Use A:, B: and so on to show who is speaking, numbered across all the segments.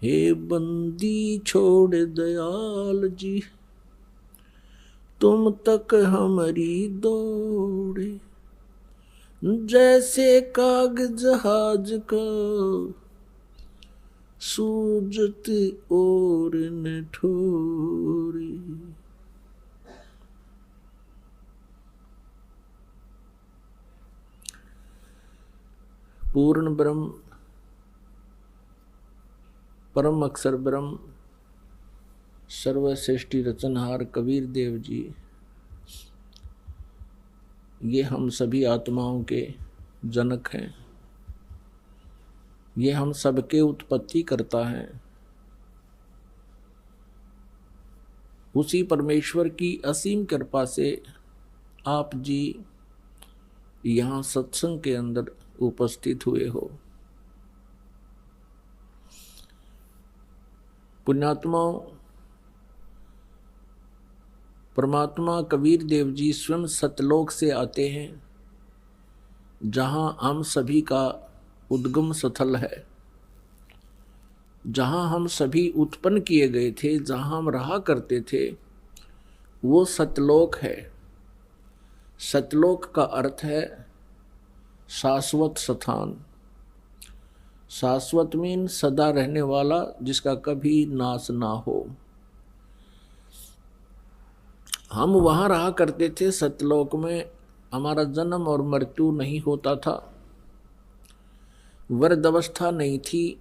A: हे बंदी छोड़ दयाल जी, तुम तक हमारी दौड़े। जैसे काग जहाज का सूजत और न ठोरी। पूर्ण ब्रह्म, परम अक्षर ब्रह्म, सर्वश्रेष्ठी रचनहार कबीर देव जी, ये हम सभी आत्माओं के जनक हैं। ये हम सबके उत्पत्ति करता है। उसी परमेश्वर की असीम कृपा से आप जी यहाँ सत्संग के अंदर उपस्थित हुए हो। पुण्यात्माओं, परमात्मा कबीर देव जी स्वयं सतलोक से आते हैं, जहाँ हम सभी का उद्गम स्थल है, जहाँ हम सभी उत्पन्न किए गए थे, जहाँ हम रहा करते थे, वो सतलोक है। सतलोक का अर्थ है शाश्वत स्थान। शाश्वत मीन सदा रहने वाला, जिसका कभी नाश ना हो। हम वहाँ रहा करते थे सतलोक में। हमारा जन्म और मृत्यु नहीं होता था, वृद्ध अवस्था नहीं थी।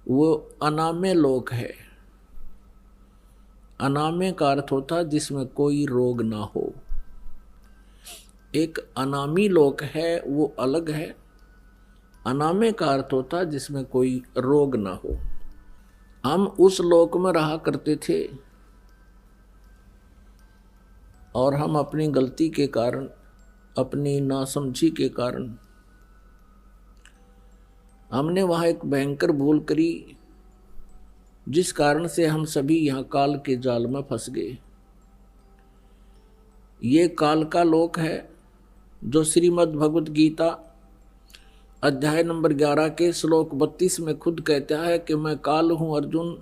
A: वो अनाम्य लोक है। अनाम्य का अर्थ होता है जिसमें कोई रोग ना हो। एक अनामी लोक है, वो अलग है। अनाम्य का अर्थ होता है जिसमें कोई रोग ना हो। हम उस लोक में रहा करते थे और हम अपनी गलती के कारण, अपनी नासमझी के कारण, हमने वहाँ एक भयंकर भूल करी, जिस कारण से हम सभी यहाँ काल के जाल में फंस गए। ये काल का लोक है, जो श्रीमद् भगवत गीता अध्याय नंबर 11 के श्लोक 32 में खुद कहता है कि मैं काल हूँ अर्जुन,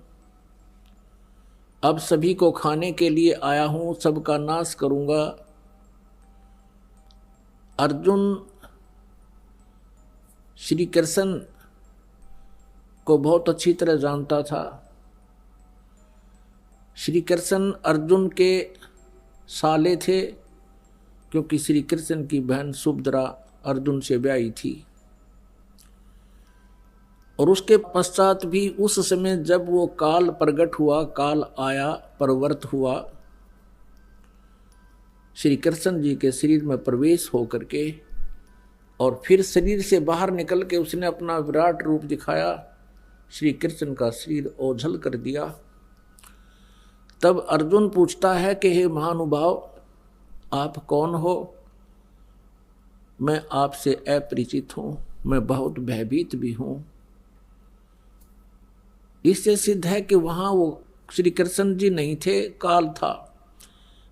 A: अब सभी को खाने के लिए आया हूँ, सबका नाश करूँगा। अर्जुन श्री कृष्ण को बहुत अच्छी तरह जानता था। श्री कृष्ण अर्जुन के साले थे, क्योंकि श्री कृष्ण की बहन सुभद्रा अर्जुन से ब्याही थी। और उसके पश्चात भी उस समय जब वो काल प्रकट हुआ, काल आया, प्रवृत्त हुआ, श्री कृष्ण जी के शरीर में प्रवेश होकर के और फिर शरीर से बाहर निकल के उसने अपना विराट रूप दिखाया, श्री कृष्ण का शरीर ओझल कर दिया। तब अर्जुन पूछता है कि हे महानुभाव, आप कौन हो? मैं आपसे अपरिचित हूं, मैं बहुत भयभीत भी हूं। इससे सिद्ध है कि वहां वो श्री कृष्ण जी नहीं थे, काल था।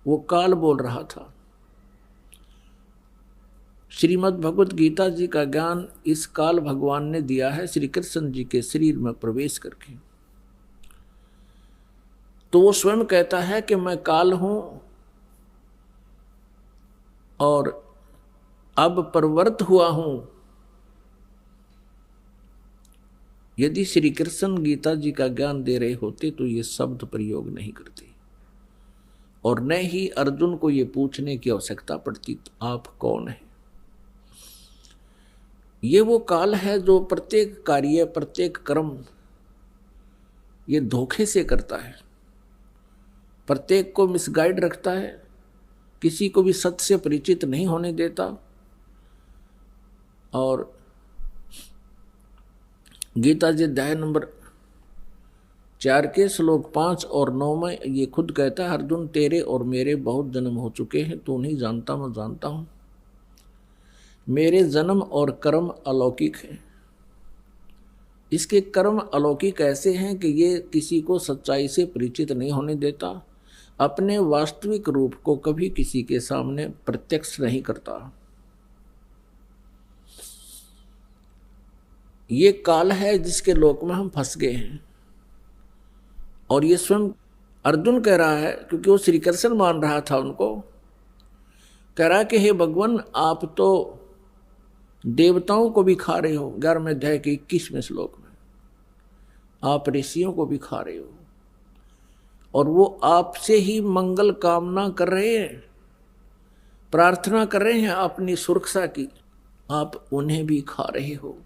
A: वो काल बोल रहा था। श्रीमद् भगवत गीता जी का ज्ञान इस काल भगवान ने दिया है श्री कृष्ण जी के शरीर में प्रवेश करके। तो वो स्वयं कहता है कि मैं काल हूं और अब प्रवृत्त हुआ हूं। यदि श्री कृष्ण गीता जी का ज्ञान दे रहे होते तो ये शब्द प्रयोग नहीं करते और न ही अर्जुन को ये पूछने की आवश्यकता पड़ती आप कौन है। ये वो काल है जो प्रत्येक कार्य, प्रत्येक कर्म ये धोखे से करता है, प्रत्येक को मिसगाइड रखता है, किसी को भी सत्य से परिचित नहीं होने देता। और गीता जी अध्याय नंबर 4 के श्लोक 5 और 9 में ये खुद कहता है, अर्जुन तेरे और मेरे बहुत जन्म हो चुके हैं, तू नहीं जानता, मैं जानता हूं। मेरे जन्म और कर्म अलौकिक हैं। इसके कर्म अलौकिक ऐसे हैं कि ये किसी को सच्चाई से परिचित नहीं होने देता, अपने वास्तविक रूप को कभी किसी के सामने प्रत्यक्ष नहीं करता। ये काल है जिसके लोक में हम फंस गए हैं। और ये स्वयं अर्जुन कह रहा है, क्योंकि वो श्री कृष्ण मान रहा था उनको, कह रहा है कि हे भगवान, आप तो देवताओं को भी खा रहे हो, 11वें अध्याय के 21वें श्लोक में आप ऋषियों को भी खा रहे हो, और वो आपसे ही मंगल कामना कर रहे हैं, प्रार्थना कर रहे हैं अपनी सुरक्षा की, आप उन्हें भी खा रहे हो।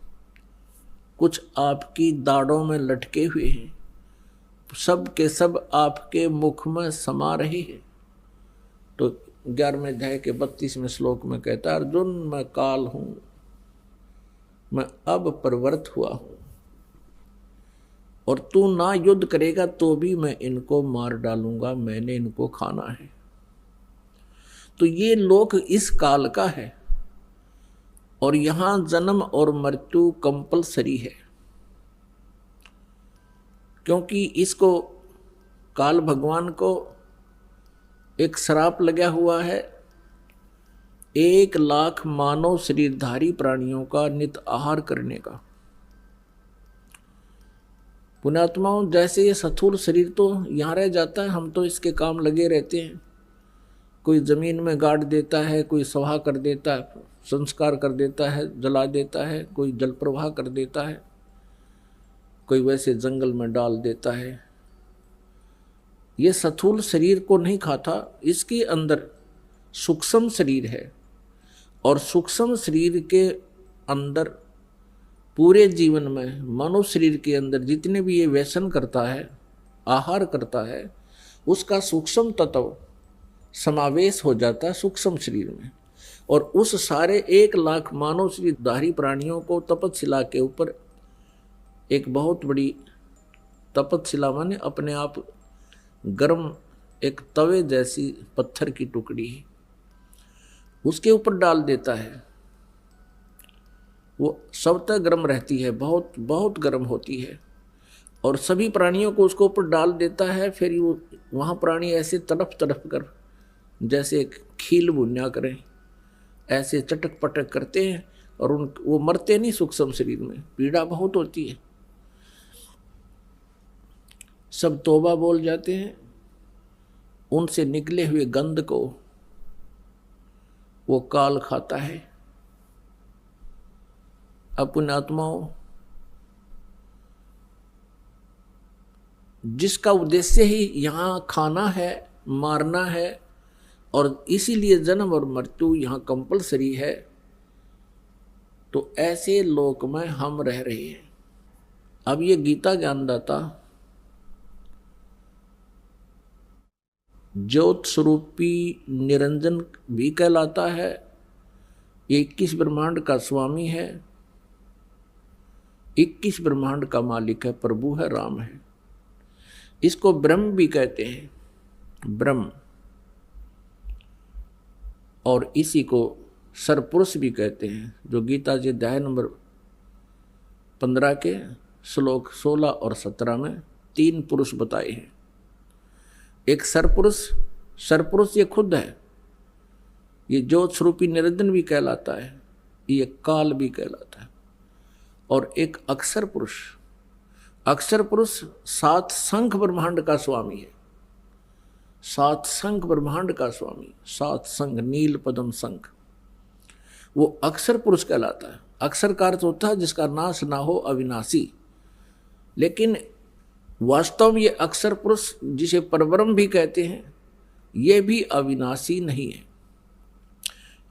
A: कुछ आपकी दाढ़ों में लटके हुए हैं, सब के सब आपके मुख में समा रहे हैं। तो 11वें अध्याय के 32वें श्लोक में कहता है, अर्जुन मैं काल हूं, मैं अब प्रवृत्त हुआ हूं, और तू ना युद्ध करेगा तो भी मैं इनको मार डालूंगा, मैंने इनको खाना है। तो ये लोक इस काल का है, और यहां जन्म और मृत्यु कंपलसरी है, क्योंकि इसको काल भगवान को एक श्राप लगा हुआ है 1,00,000 मानव शरीरधारी प्राणियों का नित आहार करने का। पुण्यात्माओं, जैसे ये स्थूल शरीर तो यहाँ रह जाता है, हम तो इसके काम लगे रहते हैं, कोई जमीन में गाड़ देता है, कोई सवा कर देता है, संस्कार कर देता है, जला देता है, कोई जल प्रवाह कर देता है, कोई वैसे जंगल में डाल देता है। ये स्थूल शरीर को नहीं खाता, इसके अंदर सूक्ष्म शरीर है, और सूक्ष्म शरीर के अंदर पूरे जीवन में मानव शरीर के अंदर जितने भी ये व्यसन करता है, आहार करता है, उसका सूक्ष्म तत्व समावेश हो जाता है सूक्ष्म शरीर में। और उस सारे 1,00,000 मानव शरीरधारी प्राणियों को तपतशिला के ऊपर एक बहुत बड़ी, तपतशिला माने अपने आप गर्म एक तवे जैसी पत्थर की टुकड़ी, उसके ऊपर डाल देता है। वो सब तक गर्म रहती है, बहुत बहुत गर्म होती है, और सभी प्राणियों को उसके ऊपर डाल देता है। फिर वो वहाँ प्राणी ऐसे तड़प तड़प कर जैसे खील भुन्या करें, ऐसे चटक पटक करते हैं, और वो मरते नहीं सूक्ष्म शरीर में, पीड़ा बहुत होती है। सब तौबा बोल जाते हैं, उनसे निकले हुए गंध को वो काल खाता है। अपने आत्माओं, जिसका उद्देश्य ही यहाँ खाना है, मारना है, और इसीलिए जन्म और मृत्यु यहाँ कंपलसरी है, तो ऐसे लोक में हम रह रहे हैं। अब ये गीता ज्ञानदाता ज्योत स्वरूपी निरंजन भी कहलाता है, 21 ब्रह्मांड का स्वामी है, 21 ब्रह्मांड का मालिक है, प्रभु है, राम है। इसको ब्रह्म भी कहते हैं, ब्रह्म, और इसी को सरपुरुष भी कहते हैं, जो गीता जी अध्याय नंबर 15 के श्लोक 16 और 17 में 3 पुरुष बताए हैं। एक सरपुरुष, सरपुरुष ये खुद है, ये ज्योत स्वरूपी निरंजन भी कहलाता है, ये काल भी कहलाता है। और एक अक्षर पुरुष, अक्षर पुरुष 7 शंख ब्रह्मांड का स्वामी है, 7 शंख ब्रह्मांड का स्वामी, 7 शंख, नील पद्म शंख, वो अक्षर पुरुष कहलाता है। अक्षर का अर्थ होता है जिसका नाश ना हो, अविनाशी। लेकिन वास्तव में ये अक्षर पुरुष, जिसे परब्रह्म भी कहते हैं, ये भी अविनाशी नहीं है,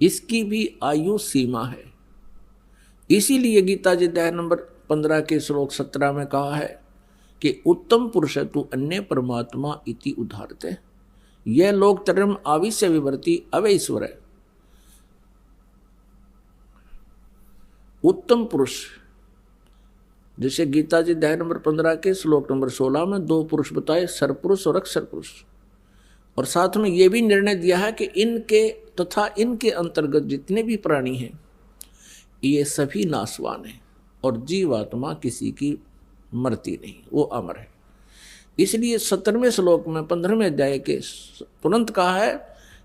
A: इसकी भी आयु सीमा है। इसीलिए गीता जी अध्याय नंबर 15 के श्लोक 17 में कहा है कि उत्तम पुरुष तु अन्य परमात्मा इति उदाहरते, यह लोक तरम आविश्य विवर्ती अवैश्वर है। उत्तम पुरुष, जैसे गीता जी अध्याय नंबर 15 के श्लोक नंबर 16 में 2 पुरुष बताए, सरपुरुष और अक्षर पुरुष, और साथ में ये भी निर्णय दिया है कि इनके तथा इनके अंतर्गत जितने भी प्राणी हैं, ये सभी नाशवान हैं, और जीवात्मा किसी की मरती नहीं, वो अमर है। इसलिए 17वें श्लोक में 15वें अध्याय के तुरंत कहा है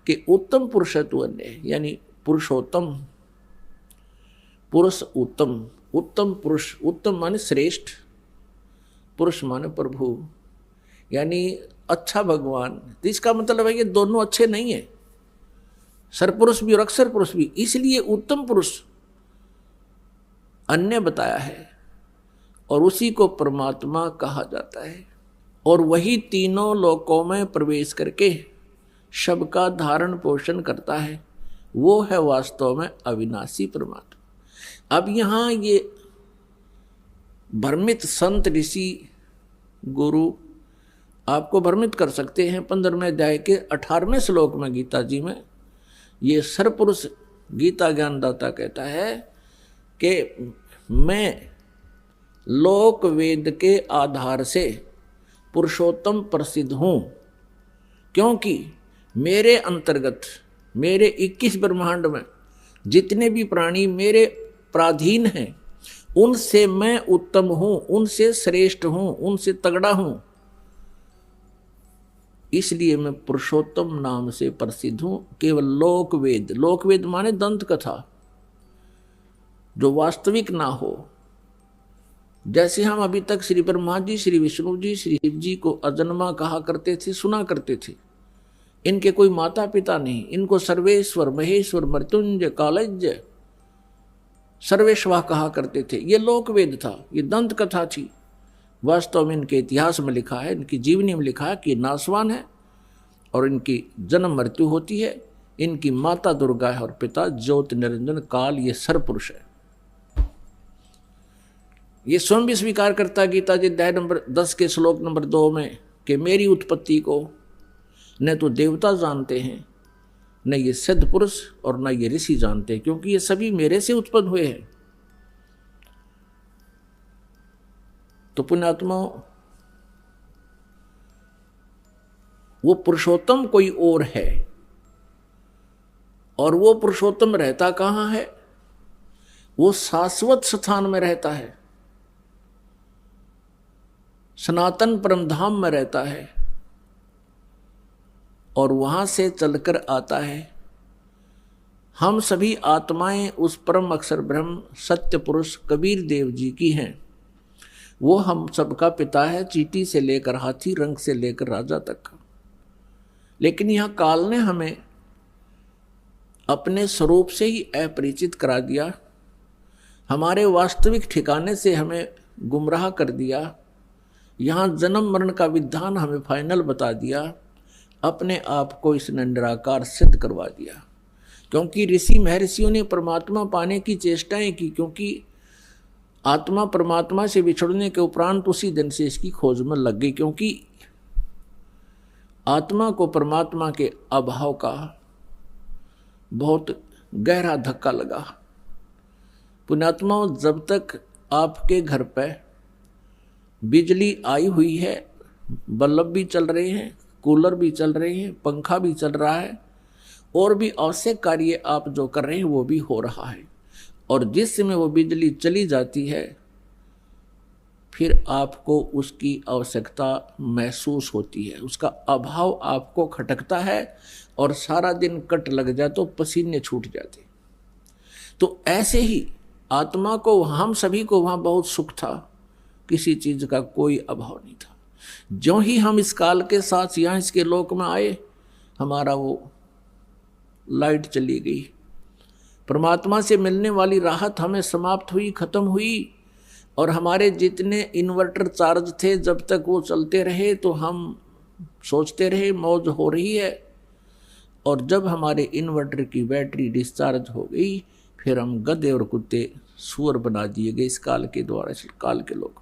A: कि उत्तम पुरुष तु अन्य, यानी पुरुषोत्तम, पुरुष उत्तम, उत्तम पुरुष, उत्तम माने श्रेष्ठ, पुरुष माने प्रभु, यानी अच्छा भगवान। तो इसका मतलब है कि दोनों अच्छे नहीं है, सरपुरुष भी और अक्षर पुरुष भी। इसलिए उत्तम पुरुष अन्य बताया है और उसी को परमात्मा कहा जाता है। और वही तीनों लोकों में प्रवेश करके सबका धारण पोषण करता है, वो है वास्तव में अविनाशी परमात्मा। अब यहाँ ये भ्रमित संत ऋषि गुरु आपको भ्रमित कर सकते हैं। 15वें अध्याय के 18वें श्लोक में गीता जी में ये सरपुरुष गीता ज्ञानदाता कहता है कि मैं लोक वेद के आधार से पुरुषोत्तम प्रसिद्ध हूँ, क्योंकि मेरे अंतर्गत, मेरे 21 ब्रह्मांड में जितने भी प्राणी मेरे पराधीन हैं, उनसे मैं उत्तम हूँ, उनसे श्रेष्ठ हूँ, उनसे तगड़ा हूँ। इसलिए मैं पुरुषोत्तम नाम से प्रसिद्ध हूँ। केवल लोक वेद, लोक वेद माने दंत कथा, जो वास्तविक ना हो। जैसे हम अभी तक श्री ब्रह्मा जी, श्री विष्णु जी, श्री शिव जी को अजन्मा कहा करते थे, सुना करते थे। इनके कोई माता पिता नहीं, इनको सर्वेश्वर, महेश्वर, मृत्युंजय, कालज्य, सर्वेश्वर कहा करते थे। ये लोक वेद था, ये दंत कथा थी। वास्तव में इनके इतिहास में लिखा है, इनकी जीवनी में लिखा है कि नासवान है और इनकी जन्म मृत्यु होती है। इनकी माता दुर्गा है और पिता ज्योति निरंजन काल, ये सरपुरुष है। ये स्वयं भी स्वीकार करता गीता जी अध्याय नंबर 10 के श्लोक नंबर 2 में कि मेरी उत्पत्ति को न तो देवता जानते हैं, न ये सिद्ध पुरुष और न ये ऋषि जानते हैं, क्योंकि ये सभी मेरे से उत्पन्न हुए हैं। तो पुण्यात्माओं, वो पुरुषोत्तम कोई और है, और वो पुरुषोत्तम रहता कहाँ है? वो शाश्वत स्थान में रहता है, सनातन परमधाम में रहता है, और वहां से चलकर आता है। हम सभी आत्माएं उस परम अक्षर ब्रह्म सत्य पुरुष कबीर देव जी की हैं। वो हम सबका पिता है, चींटी से लेकर हाथी, रंग से लेकर राजा तक का। लेकिन यहाँ काल ने हमें अपने स्वरूप से ही अपरिचित करा दिया, हमारे वास्तविक ठिकाने से हमें गुमराह कर दिया। यहाँ जन्म मरण का विधान हमें फाइनल बता दिया, अपने आप को इसने निराकार सिद्ध करवा दिया। क्योंकि ऋषि महर्षियों ने परमात्मा पाने की चेष्टाएं की, क्योंकि आत्मा परमात्मा से बिछड़ने के उपरांत उसी दिन से इसकी खोज में लग गई, क्योंकि आत्मा को परमात्मा के अभाव का बहुत गहरा धक्का लगा। पुण्यात्माओं, जब तक आपके घर पर बिजली आई हुई है, बल्ब भी चल रहे हैं, कूलर भी चल रहे हैं, पंखा भी चल रहा है, और भी आवश्यक कार्य आप जो कर रहे हैं वो भी हो रहा है, और जिस समय वो बिजली चली जाती है फिर आपको उसकी आवश्यकता महसूस होती है, उसका अभाव आपको खटकता है, और सारा दिन कट लग जाए तो पसीने छूट जाते। तो ऐसे ही आत्मा को, हम सभी को वहाँ बहुत सुख था, किसी चीज़ का कोई अभाव नहीं था। जो ही हम इस काल के साथ यहाँ इसके लोक में आए, हमारा वो लाइट चली गई, परमात्मा से मिलने वाली राहत हमें समाप्त हुई, खत्म हुई। और हमारे जितने इन्वर्टर चार्ज थे, जब तक वो चलते रहे तो हम सोचते रहे मौज हो रही है, और जब हमारे इन्वर्टर की बैटरी डिस्चार्ज हो गई, फिर हम गधे और कुत्ते सुअर बना दिए गए इस काल के द्वारा, इस काल के लोग।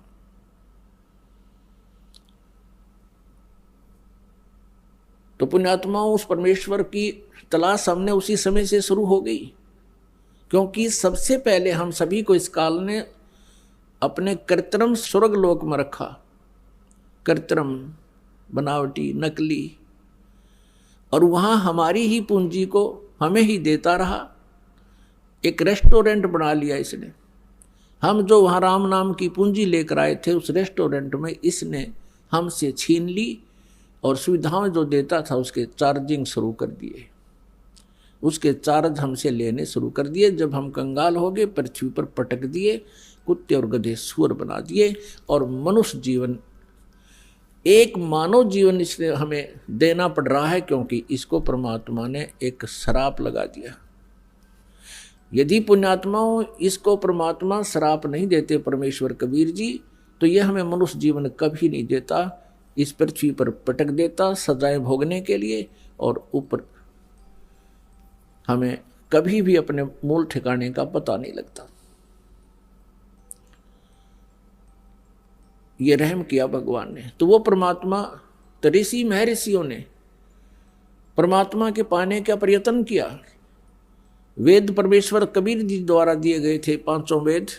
A: तो पुण्यात्माओं, उस परमेश्वर की तलाश हमने उसी समय से शुरू हो गई, क्योंकि सबसे पहले हम सभी को इस काल ने अपने कृत्रिम स्वर्ग लोक में रखा, कृत्रिम, बनावटी, नकली, और वहाँ हमारी ही पूंजी को हमें ही देता रहा। एक रेस्टोरेंट बना लिया इसने। हम जो वहाँ राम नाम की पूंजी लेकर आए थे, उस रेस्टोरेंट में इसने हमसे छीन ली, और सुविधाएं जो देता था उसके चार्जिंग शुरू कर दिए, उसके चार्ज हमसे लेने शुरू कर दिए। जब हम कंगाल हो गए, पृथ्वी पर पटक दिए, कुत्ते और गधे सूअर बना दिए, और मनुष्य जीवन, एक मानव जीवन इसलिए हमें देना पड़ रहा है क्योंकि इसको परमात्मा ने एक श्राप लगा दिया। यदि पुण्यात्माओं इसको परमात्मा श्राप नहीं देते परमेश्वर कबीर जी, तो यह हमें मनुष्य जीवन कभी नहीं देता, इस पृथ्वी पर पटक देता सजाएं भोगने के लिए, और ऊपर हमें कभी भी अपने मूल ठिकाने का पता नहीं लगता। ये रहम किया भगवान ने। तो वो परमात्मा, ऋषि महर्षियों ने परमात्मा के पाने का प्रयत्न किया। वेद परमेश्वर कबीर जी द्वारा दिए गए थे 500 वेद,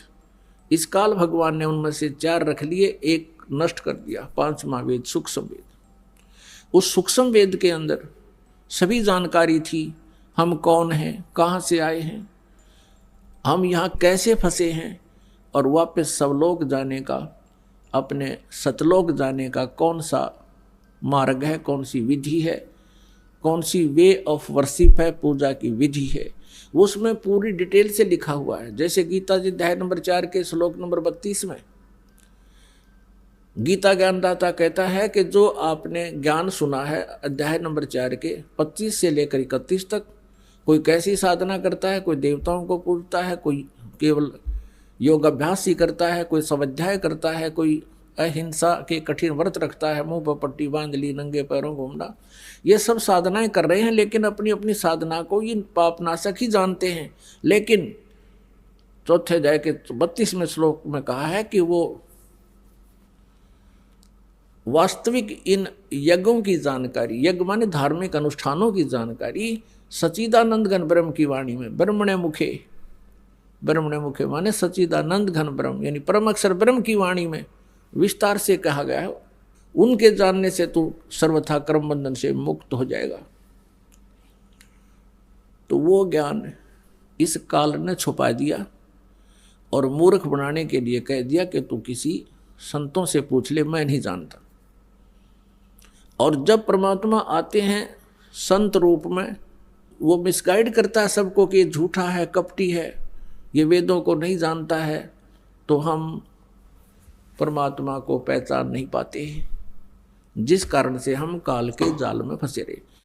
A: इस काल भगवान ने उनमें से 4 रख लिए, एक नष्ट कर दिया, 5वां वेद सूक्ष्म वेद। उस सूक्ष्म वेद के अंदर सभी जानकारी थी, हम कौन हैं, कहाँ से आए हैं, हम यहाँ कैसे फंसे हैं, और वापस सवलोक जाने का, अपने सतलोक जाने का कौन सा मार्ग है, कौन सी विधि है, कौन सी वे ऑफ वर्शिप है, पूजा की विधि है, वो उसमें पूरी डिटेल से लिखा हुआ है। जैसे गीता जी अध्याय नंबर 4 के श्लोक नंबर 32 में गीता ज्ञानदाता कहता है कि जो आपने ज्ञान सुना है अध्याय नंबर 4 के 25 से लेकर 31 तक, कोई कैसी साधना करता है, कोई देवताओं को पूजता है, कोई केवल योग अभ्यास ही करता है, कोई स्वाध्याय करता है, कोई अहिंसा के कठिन व्रत रखता है, मुंह पर पट्टी बांध ली, नंगे पैरों घूमना, ये सब साधनाएं कर रहे हैं, लेकिन अपनी अपनी साधना को ये पापनाशक ही जानते हैं। लेकिन चौथे अध्याय के 32वें श्लोक में कहा है कि वो वास्तविक इन यज्ञों की जानकारी, यज्ञ माने धार्मिक अनुष्ठानों की जानकारी, सच्चिदानंद घन ब्रह्म की वाणी में, ब्रह्मणे मुखे, ब्रह्मणे मुखे माने सच्चिदानंद घन ब्रह्म यानी परम अक्षर ब्रह्म की वाणी में विस्तार से कहा गया है। उनके जानने से तू सर्वथा कर्म बंधन से मुक्त हो जाएगा। तो वो ज्ञान इस काल ने छुपा दिया और मूर्ख बनाने के लिए कह दिया कि तू किसी संतों से पूछ ले, मैं नहीं जानता। और जब परमात्मा आते हैं संत रूप में, वो मिसगाइड करता है सबको कि ये झूठा है, कपटी है, ये वेदों को नहीं जानता है, तो हम परमात्मा को पहचान नहीं पाते, जिस कारण से हम काल के जाल में फंसे रहे।